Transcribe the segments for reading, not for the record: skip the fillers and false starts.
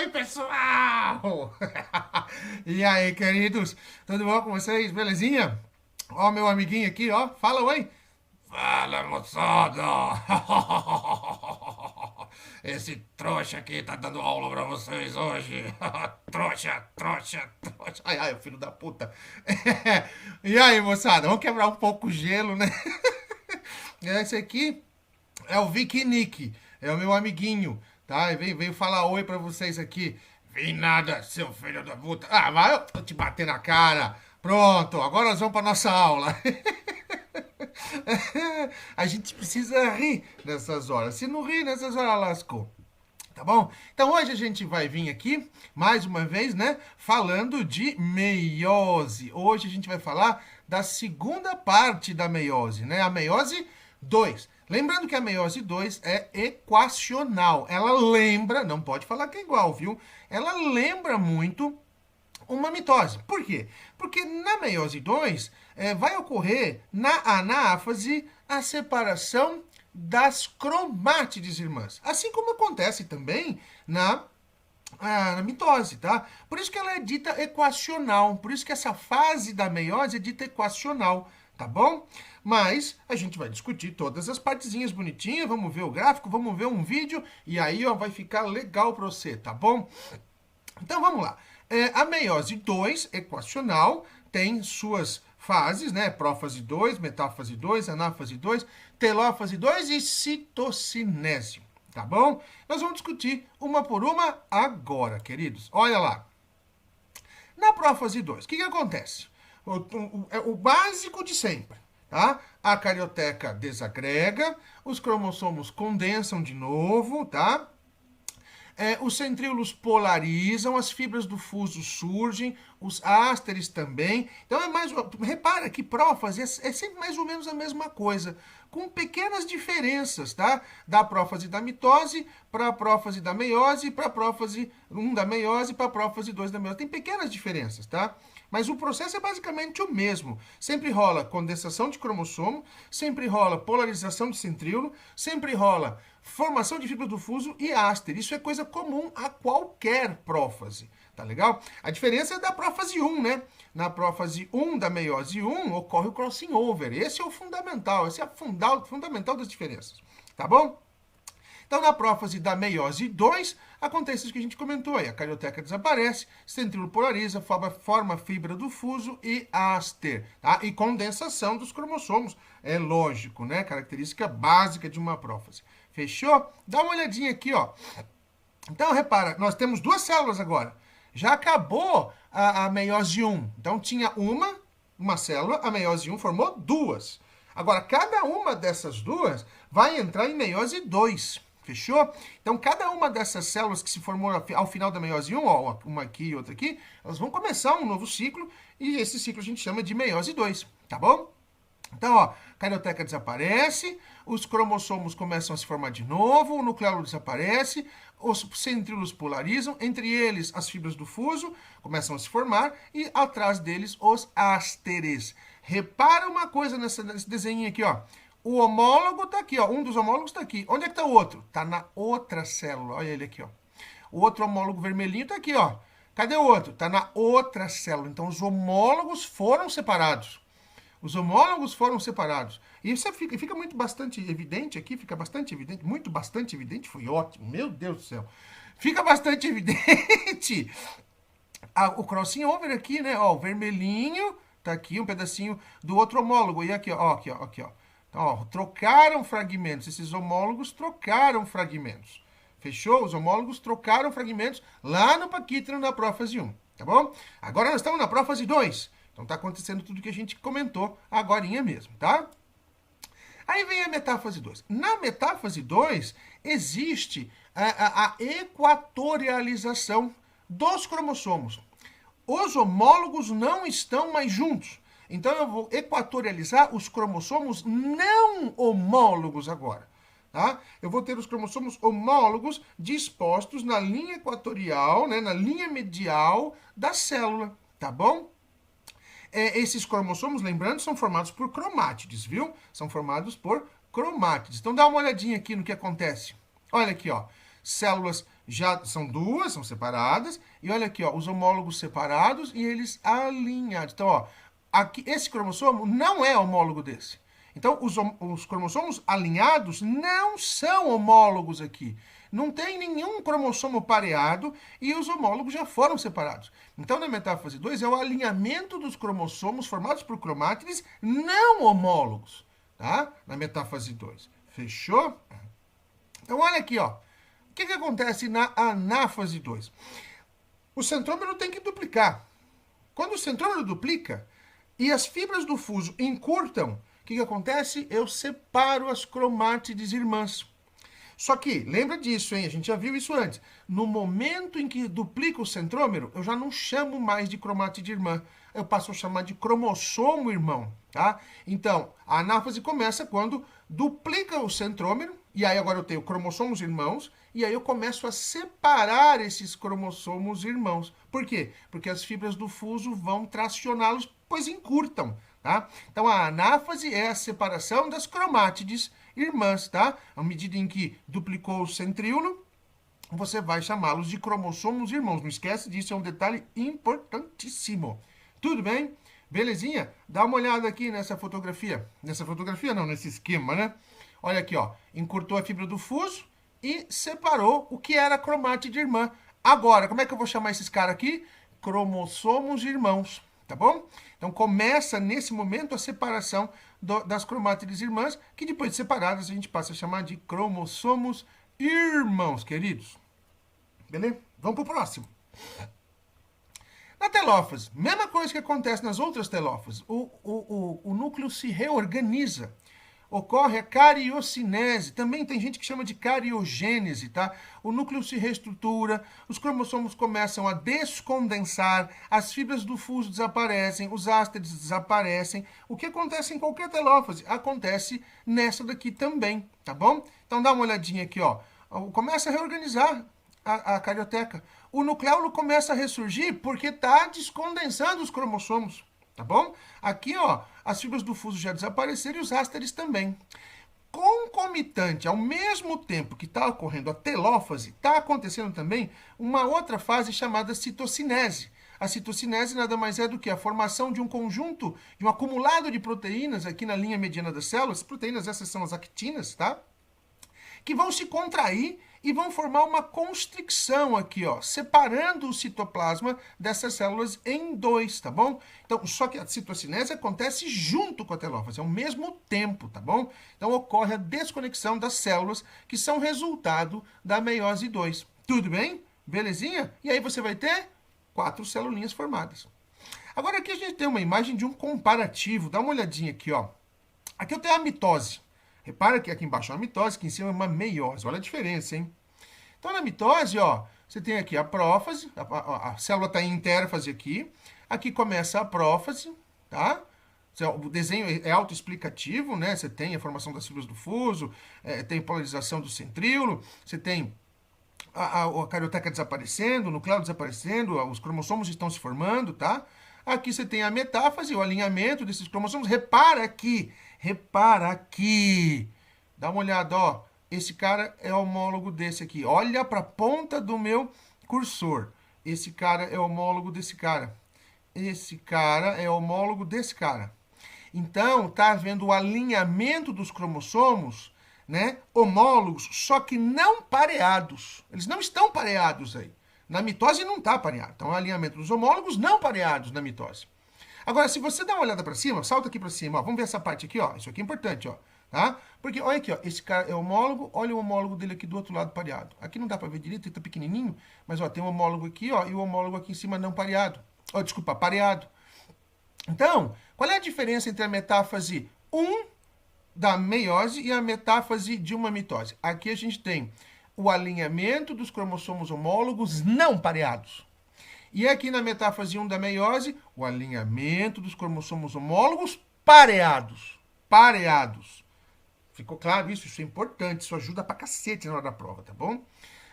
Oi, pessoal! E aí, queridos? Tudo bom com vocês? Belezinha? Ó, meu amiguinho aqui, ó. Fala, oi. Fala, moçada! Esse trouxa aqui tá dando aula pra vocês hoje. Trouxa, trouxa, trouxa. Ai, ai, filho da puta. E aí, moçada? Vamos quebrar um pouco o gelo, né? Esse aqui é o Vicky Nick. É o meu amiguinho, tá? Veio falar oi pra vocês aqui. Vi nada, seu filho da puta. Ah, vai eu te bater na cara. Pronto, agora nós vamos pra nossa aula. A gente precisa rir nessas horas. Se não rir nessas horas, lascou. Tá bom? Então hoje a gente vai vir aqui, mais uma vez, né? Falando de meiose. Hoje a gente vai falar da segunda parte da meiose, né? A meiose 2. Lembrando que a meiose 2 é equacional. Ela lembra, não pode falar que é igual, viu? Ela lembra muito uma mitose. Por quê? Porque na meiose 2 vai ocorrer na anáfase a separação das cromátides irmãs. Assim como acontece também na mitose, tá? Por isso que ela é dita equacional. Por isso que essa fase da meiose é dita equacional, tá bom? Mas a gente vai discutir todas as partezinhas bonitinhas, vamos ver o gráfico, vamos ver um vídeo, e aí ó, vai ficar legal para você, tá bom? Então vamos lá. A meiose 2, equacional, tem suas fases, né? Prófase 2, metáfase 2, anáfase 2, telófase 2 e citocinésio, tá bom? Nós vamos discutir uma por uma agora, queridos. Olha lá. Na prófase 2, o que acontece? O básico de sempre, tá? A carioteca desagrega, os cromossomos condensam de novo, tá? Os centríolos polarizam, as fibras do fuso surgem, os ásteres também. Então é mais. Repara que prófase é sempre mais ou menos a mesma coisa, com pequenas diferenças, tá? Da prófase da mitose para a prófase da meiose, para a prófase 1 da meiose, para a prófase 2 da meiose. Tem pequenas diferenças, tá? Mas o processo é basicamente o mesmo. Sempre rola condensação de cromossomo, sempre rola polarização de centríolo, sempre rola formação de fibra do fuso e áster. Isso é coisa comum a qualquer prófase, tá legal? A diferença é da prófase 1, né? Na prófase 1 da meiose 1 ocorre o crossing over. Esse é o fundamental, esse é o fundamental das diferenças, tá bom? Então, na prófase da meiose 2, acontece isso que a gente comentou aí. A carioteca desaparece, centríolo polariza, forma fibra do fuso e áster, tá? E condensação dos cromossomos. É lógico, né? Característica básica de uma prófase. Fechou? Dá uma olhadinha aqui, ó. Então, repara, nós temos duas células agora. Já acabou a meiose 1. Então, tinha uma célula, a meiose 1 formou duas. Agora, cada uma dessas duas vai entrar em meiose 2. Fechou? Então, cada uma dessas células que se formou ao final da meiose 1, ó, uma aqui e outra aqui, elas vão começar um novo ciclo, e esse ciclo a gente chama de meiose 2, tá bom? Então, ó, a carioteca desaparece, os cromossomos começam a se formar de novo, o nucleolo desaparece, os centríolos polarizam, entre eles as fibras do fuso começam a se formar, e atrás deles os ásteres. Repara uma coisa nesse desenho aqui, ó. O homólogo está aqui, ó. Um dos homólogos está aqui. Onde é que está o outro? Está na outra célula. Olha ele aqui, ó. O outro homólogo vermelhinho está aqui, ó. Cadê o outro? Está na outra célula. Então, os homólogos foram separados. Os homólogos foram separados. E isso fica muito bastante evidente aqui, fica bastante evidente, muito bastante evidente, foi ótimo, meu Deus do céu. Fica bastante evidente o crossing over aqui, né? Ó, o vermelhinho tá aqui, um pedacinho do outro homólogo. E aqui, ó, aqui, ó, aqui, ó. Então, ó, trocaram fragmentos, esses homólogos trocaram fragmentos. Fechou? Os homólogos trocaram fragmentos lá no paquítrano da prófase 1, tá bom? Agora nós estamos na prófase 2. Então tá acontecendo tudo que a gente comentou agorinha mesmo, tá? Aí vem a metáfase 2. Na metáfase 2 existe a equatorialização dos cromossomos. Os homólogos não estão mais juntos. Então eu vou equatorializar os cromossomos não homólogos agora. Tá? Eu vou ter os cromossomos homólogos dispostos na linha equatorial, né, na linha medial da célula, tá bom? Esses cromossomos, lembrando, são formados por cromátides, viu? São formados por cromátides. Então dá uma olhadinha aqui no que acontece. Olha aqui, ó. Células já são duas, são separadas. E olha aqui, ó, os homólogos separados e eles alinhados. Então, ó, aqui, esse cromossomo não é homólogo desse. Então, os cromossomos alinhados não são homólogos aqui. Não tem nenhum cromossomo pareado e os homólogos já foram separados. Então, na metáfase 2, é o alinhamento dos cromossomos formados por cromátides não homólogos, tá? Na metáfase 2. Fechou? Então, olha aqui, ó. O que acontece na anáfase 2? O centrômero tem que duplicar. Quando o centrômero duplica e as fibras do fuso encurtam, o que acontece? Eu separo as cromátides irmãs. Só que, lembra disso, hein? A gente já viu isso antes. No momento em que duplica o centrômero, eu já não chamo mais de cromátide irmã. Eu passo a chamar de cromossomo irmão, tá? Então, a anáfase começa quando duplica o centrômero, e aí agora eu tenho cromossomos irmãos, e aí eu começo a separar esses cromossomos irmãos. Por quê? Porque as fibras do fuso vão tracioná-los, pois encurtam, tá? Então, a anáfase é a separação das cromátides irmãs, tá? À medida em que duplicou o centríolo, você vai chamá-los de cromossomos irmãos. Não esquece disso, é um detalhe importantíssimo. Tudo bem? Belezinha? Dá uma olhada aqui nessa fotografia. Nessa fotografia não, nesse esquema, né? Olha aqui, ó. Encurtou a fibra do fuso e separou o que era cromátide irmã. Agora, como é que eu vou chamar esses caras aqui? Cromossomos irmãos, tá bom? Então, começa nesse momento a separação das cromátides irmãs, que depois de separadas a gente passa a chamar de cromossomos irmãos, queridos. Beleza? Vamos pro próximo. Na telófase, mesma coisa que acontece nas outras telófases. O núcleo se reorganiza. Ocorre a cariocinese. Também tem gente que chama de cariogênese, tá? O núcleo se reestrutura, os cromossomos começam a descondensar, as fibras do fuso desaparecem, os ásteres desaparecem. O que acontece em qualquer telófase acontece nessa daqui também, tá bom? Então dá uma olhadinha aqui, ó. Começa a reorganizar a carioteca. O nucleolo começa a ressurgir porque está descondensando os cromossomos, tá bom? Aqui, ó, as fibras do fuso já desapareceram e os ásteres também. Concomitante, ao mesmo tempo que está ocorrendo a telófase, está acontecendo também uma outra fase chamada citocinese. A citocinese nada mais é do que a formação de um conjunto, de um acumulado de proteínas aqui na linha mediana das células. Proteínas essas são as actinas, tá? Que vão se contrair e vão formar uma constricção aqui, ó, separando o citoplasma dessas células em dois, tá bom? Então, só que a citocinese acontece junto com a telófase, ao mesmo tempo, tá bom? Então, ocorre a desconexão das células que são resultado da meiose 2. Tudo bem? Belezinha? E aí você vai ter 4 celulinhas formadas. Agora, aqui a gente tem uma imagem de um comparativo. Dá uma olhadinha aqui, ó. Aqui eu tenho a mitose. Repara que aqui embaixo é uma mitose, aqui em cima é uma meiose. Olha a diferença, hein? Então, na mitose, ó, você tem aqui a prófase, a célula está em intérfase aqui. Aqui começa a prófase, tá? O desenho é autoexplicativo, né? Você tem a formação das fibras do fuso, tem polarização do centríolo, você tem a carioteca desaparecendo, o nucleolo desaparecendo, os cromossomos estão se formando, tá? Aqui você tem a metáfase, o alinhamento desses cromossomos. Repara aqui. Dá uma olhada, ó. Esse cara é homólogo desse aqui. Olha para a ponta do meu cursor. Esse cara é homólogo desse cara. Esse cara é homólogo desse cara. Então, tá havendo o alinhamento dos cromossomos, né? Homólogos, só que não pareados. Eles não estão pareados aí. Na mitose não está pareado. Então, é o alinhamento dos homólogos não pareados na mitose. Agora, se você dá uma olhada para cima, salta aqui para cima, ó, vamos ver essa parte aqui, ó. Isso aqui é importante, ó, tá? Porque olha aqui, ó, esse cara é homólogo, olha o homólogo dele aqui do outro lado pareado. Aqui não dá para ver direito, ele tá pequenininho, mas ó, tem um homólogo aqui, ó, e o homólogo aqui em cima não pareado. Ó, desculpa, pareado. Então, qual é a diferença entre a metáfase 1 da meiose e a metáfase de uma mitose? Aqui a gente tem o alinhamento dos cromossomos homólogos não pareados. E aqui na metáfase 1 da meiose, o alinhamento dos cromossomos homólogos pareados. Pareados. Ficou claro isso? Isso é importante, isso ajuda pra cacete na hora da prova, tá bom?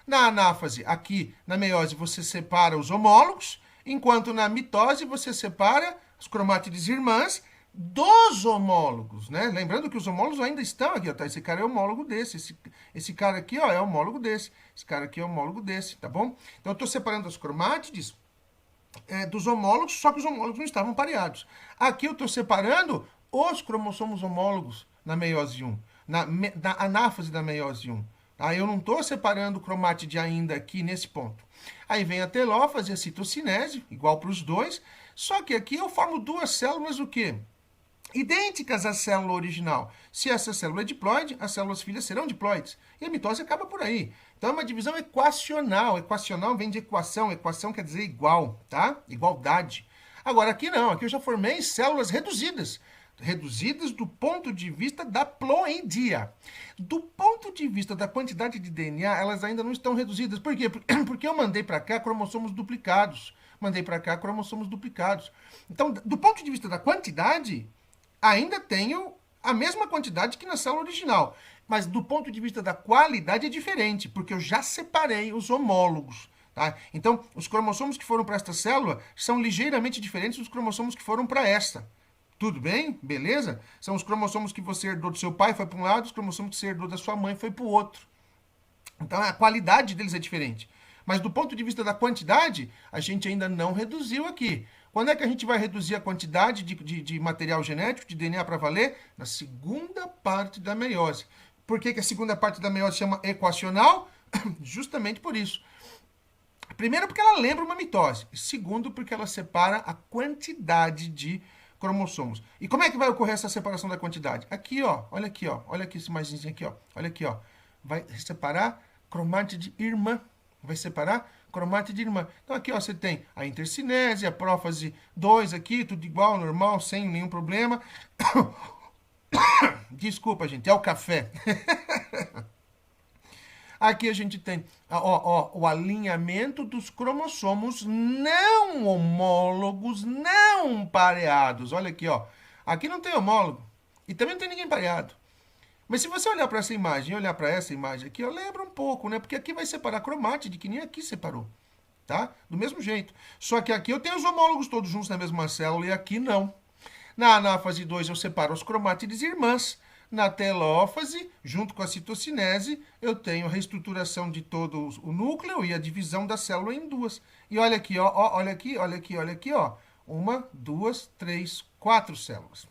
Na anáfase, aqui na meiose, você separa os homólogos, enquanto na mitose você separa as cromátides irmãs dos homólogos, né? Lembrando que os homólogos ainda estão aqui, ó, tá? Esse cara é homólogo desse, esse cara aqui, ó, é homólogo desse, esse cara aqui é homólogo desse, tá bom? Então, eu estou separando as cromátides dos homólogos, só que os homólogos não estavam pareados. Aqui eu estou separando os cromossomos homólogos na meiose 1, na anáfase da meiose 1. Tá? Eu não estou separando o cromátide ainda aqui nesse ponto. Aí vem a telófase e a citocinese, igual para os dois, só que aqui eu formo duas células o quê? Idênticas à célula original. Se essa célula é diploide, as células filhas serão diploides. E a mitose acaba por aí. Então é uma divisão equacional. Equacional vem de equação. Equação quer dizer igual, tá? Igualdade. Agora aqui não. Aqui eu já formei células reduzidas. Reduzidas do ponto de vista da ploidia. Do ponto de vista da quantidade de DNA, elas ainda não estão reduzidas. Por quê? Porque eu mandei para cá cromossomos duplicados. Mandei para cá cromossomos duplicados. Então, do ponto de vista da quantidade, ainda tenho a mesma quantidade que na célula original. Mas do ponto de vista da qualidade é diferente, porque eu já separei os homólogos. Tá? Então, os cromossomos que foram para esta célula são ligeiramente diferentes dos cromossomos que foram para esta. Tudo bem? Beleza? São os cromossomos que você herdou do seu pai, foi para um lado, os cromossomos que você herdou da sua mãe, foi para o outro. Então, a qualidade deles é diferente. Mas do ponto de vista da quantidade, a gente ainda não reduziu aqui. Quando é que a gente vai reduzir a quantidade de material genético, de DNA para valer? Na segunda parte da meiose. Por que a segunda parte da meiose chama equacional? Justamente por isso. Primeiro, porque ela lembra uma mitose. Segundo, porque ela separa a quantidade de cromossomos. E como é que vai ocorrer essa separação da quantidade? Aqui, ó. Olha aqui, ó. Olha aqui esse imagenzinho aqui, ó. Olha aqui, ó. Vai separar cromátide irmã. Vai separar cromátide irmã. Então aqui ó, você tem a intercinese, a prófase 2 aqui, tudo igual, normal, sem nenhum problema. Desculpa, gente, é o café. Aqui a gente tem o alinhamento dos cromossomos não homólogos, não pareados. Olha aqui, ó. Aqui não tem homólogo. E também não tem ninguém pareado. Mas se você olhar para essa imagem e olhar para essa imagem aqui, ó, lembra um pouco, né? Porque aqui vai separar cromátide, que nem aqui separou. Tá? Do mesmo jeito. Só que aqui eu tenho os homólogos todos juntos na mesma célula e aqui não. Na anáfase 2 eu separo os cromátides irmãs. Na telófase, junto com a citocinese, eu tenho a reestruturação de todo o núcleo e a divisão da célula em duas. E olha aqui, ó, olha aqui, olha aqui, olha aqui, ó. 1, 2, 3, 4 células.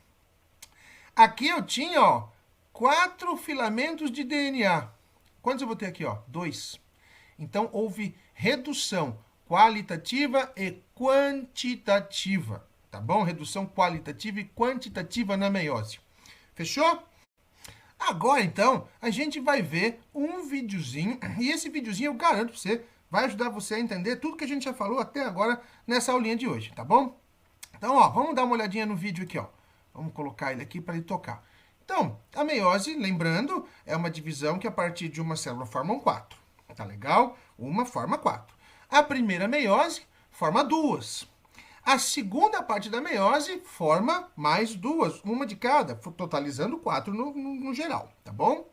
Aqui eu tinha, ó, 4 filamentos de DNA. Quantos eu vou ter aqui, ó? 2. Então, houve redução qualitativa e quantitativa. Tá bom? Redução qualitativa e quantitativa na meiose. Fechou? Agora, então, a gente vai ver um videozinho. E esse videozinho, eu garanto pra você, vai ajudar você a entender tudo que a gente já falou até agora nessa aulinha de hoje, tá bom? Então, ó, vamos dar uma olhadinha no vídeo aqui, ó. Vamos colocar ele aqui para ele tocar. Então, a meiose, lembrando, é uma divisão que a partir de uma célula formam 4. Tá legal? Uma forma 4. A primeira meiose forma 2. A segunda parte da meiose forma mais 2, uma de cada, totalizando 4 no geral, tá bom?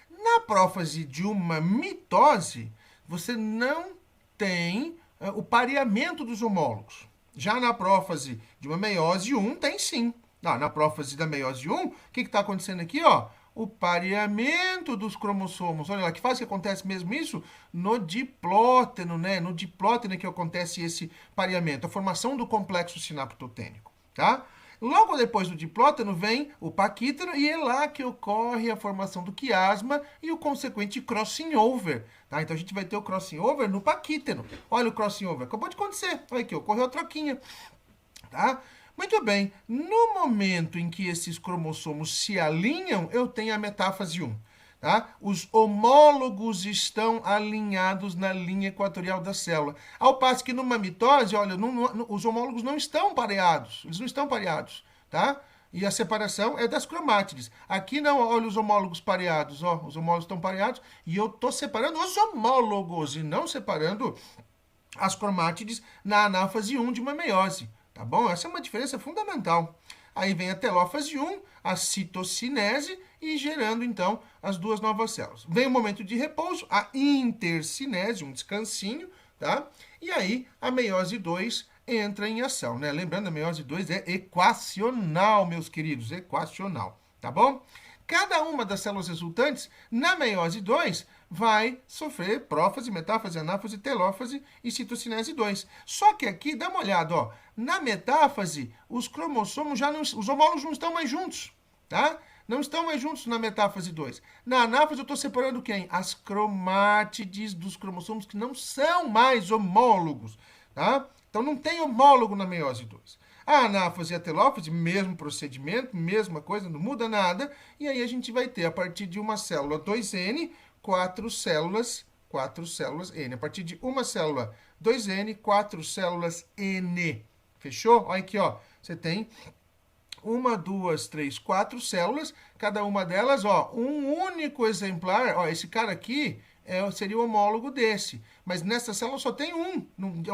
Na prófase de uma mitose, você não tem o pareamento dos homólogos. Já na prófase de uma meiose 1, tem sim. Na prófase da meiose 1, o que está acontecendo aqui? Ó? O pareamento dos cromossomos. Olha lá, que fase que acontece mesmo isso? No diplóteno, né? No diplóteno é que acontece esse pareamento, a formação do complexo sinaptotênico, tá? Logo depois do diplóteno vem o paquíteno e é lá que ocorre a formação do quiasma e o consequente crossing over, tá? Então a gente vai ter o crossing over no paquíteno. Olha o crossing over, acabou de acontecer. Olha aqui, ocorreu a troquinha, tá? Muito bem, no momento em que esses cromossomos se alinham, eu tenho a metáfase 1. Tá? Os homólogos estão alinhados na linha equatorial da célula. Ao passo que numa mitose, olha, os homólogos não estão pareados. Eles não estão pareados. Tá? E a separação é das cromátides. Aqui não, olha os homólogos pareados. Ó, os homólogos estão pareados e eu estou separando os homólogos e não separando as cromátides na anáfase 1 de uma meiose. Tá bom? Essa é uma diferença fundamental. Aí vem a telófase 1, a citocinese e gerando, então, as duas novas células. Vem o momento de repouso, a intercinese, um descansinho, tá? E aí a meiose 2 entra em ação, né? Lembrando, a meiose 2 é equacional, meus queridos, equacional, tá bom? Cada uma das células resultantes, na meiose 2, vai sofrer prófase, metáfase, anáfase, telófase e citocinese 2. Só que aqui, dá uma olhada, ó, na metáfase, os cromossomos os homólogos não estão mais juntos, tá? Não estão mais juntos na metáfase 2. Na anáfase eu estou separando quem? As cromátides dos cromossomos que não são mais homólogos, tá? Então não tem homólogo na meiose 2. A anáfase e a telófase, mesmo procedimento, mesma coisa, não muda nada. E aí a gente vai ter, a partir de uma célula 2N, 4 células N. A partir de uma célula 2N, 4 células N. Fechou? Olha aqui, ó. Você tem 1, 2, 3, 4 células. Cada uma delas, ó, um único exemplar. Ó, esse cara aqui seria o homólogo desse. Mas nessa célula só tem um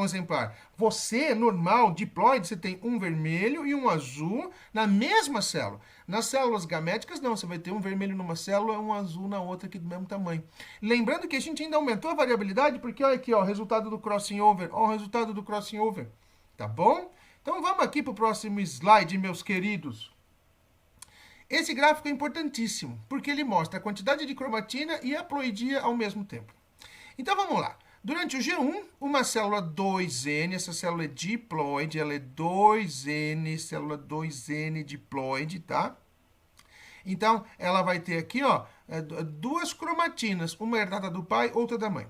exemplar. Você, normal, diploide, você tem um vermelho e um azul na mesma célula. Nas células gaméticas, não. Você vai ter um vermelho numa célula e um azul na outra aqui do mesmo tamanho. Lembrando que a gente ainda aumentou a variabilidade, porque olha aqui, ó, o resultado do crossing over. Ó, o resultado do crossing over. Tá bom? Então vamos aqui para o próximo slide, meus queridos. Esse gráfico é importantíssimo, porque ele mostra a quantidade de cromatina e a haploidia ao mesmo tempo. Então vamos lá. Durante o G1, uma célula 2N, essa célula é diploide, ela é 2N, célula 2N diploide, tá? Então, ela vai ter aqui, ó, duas cromatinas, uma herdada do pai, outra da mãe.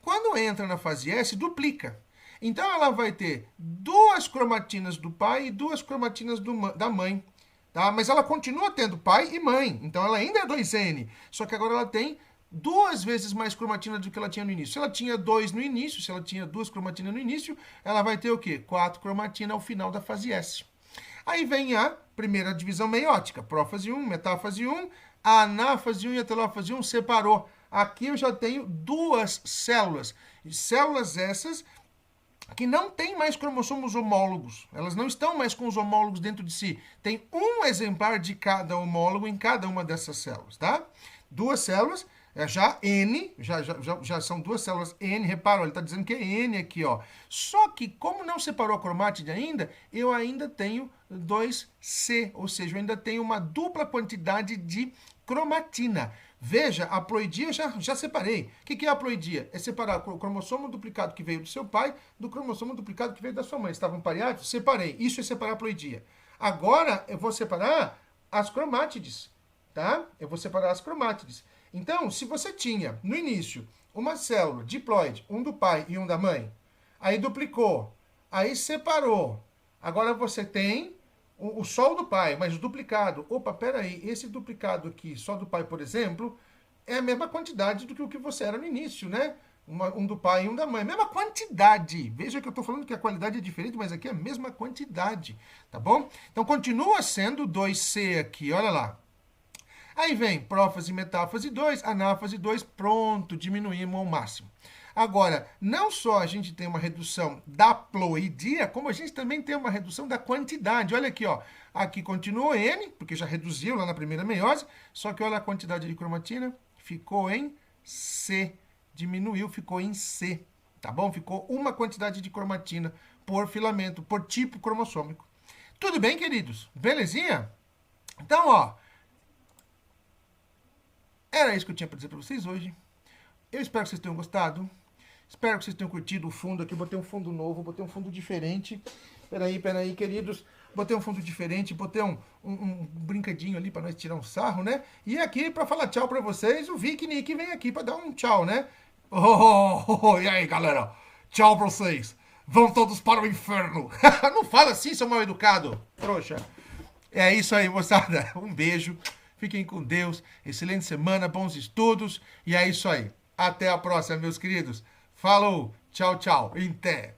Quando entra na fase S, duplica. Então, ela vai ter duas cromatinas do pai e duas cromatinas da mãe. Tá? Mas ela continua tendo pai e mãe. Então, ela ainda é 2N. Só que agora ela tem 2 vezes mais cromatina do que ela tinha no início. Se ela tinha 2 no início, se ela tinha 2 cromatinas no início, ela vai ter o quê? 4 cromatinas ao final da fase S. Aí vem a primeira divisão meiótica. Prófase 1, metáfase 1, a anáfase 1 e a telófase 1 separou. Aqui eu já tenho 2 células. Células essas que não têm mais cromossomos homólogos. Elas não estão mais com os homólogos dentro de si. Tem um exemplar de cada homólogo em cada uma dessas células, tá? 2 células, já N, já são 2 células N. Repara, ele está dizendo que é N aqui, ó. Só que, como não separou a cromátide ainda, eu ainda tenho 2C, ou seja, eu ainda tenho uma dupla quantidade de cromatina. Veja, a haploidia já separei. O que é a haploidia? É separar o cromossomo duplicado que veio do seu pai do cromossomo duplicado que veio da sua mãe. Estavam pareados? Separei. Isso é separar a haploidia. Agora, eu vou separar as cromátides, tá? Eu vou separar as cromátides. Então, se você tinha, no início, uma célula diploide, um do pai e um da mãe, aí duplicou, aí separou. Agora você tem o só o do pai, mas o duplicado. Opa, peraí, esse duplicado aqui, só do pai, por exemplo, é a mesma quantidade do que o que você era no início, né? Um do pai e um da mãe. Mesma quantidade. Veja que eu estou falando que a qualidade é diferente, mas aqui é a mesma quantidade, tá bom? Então, continua sendo 2C aqui, olha lá. Aí vem prófase, metáfase 2, anáfase 2, pronto, diminuímos ao máximo. Agora, não só a gente tem uma redução da haploidia, como a gente também tem uma redução da quantidade. Olha aqui, ó. Aqui continuou N, porque já reduziu lá na primeira meiose, só que olha a quantidade de cromatina, ficou em C. Diminuiu, ficou em C, tá bom? Ficou uma quantidade de cromatina por filamento, por tipo cromossômico. Tudo bem, queridos? Belezinha? Então, ó, era isso que eu tinha para dizer para vocês hoje. Eu espero que vocês tenham gostado. Espero que vocês tenham curtido o fundo aqui. Botei um fundo novo, botei um fundo diferente. Peraí, queridos. Botei um fundo diferente, botei um brincadinho ali para nós tirar um sarro, né? E aqui, para falar tchau para vocês, o Vic Nick vem aqui para dar um tchau, né? E aí, galera? Tchau pra vocês. Vão todos para o inferno. Não fala assim, seu mal educado. Trouxa. É isso aí, moçada. Um beijo. Fiquem com Deus. Excelente semana, bons estudos. E é isso aí. Até a próxima, meus queridos. Falou. Tchau, tchau. Até.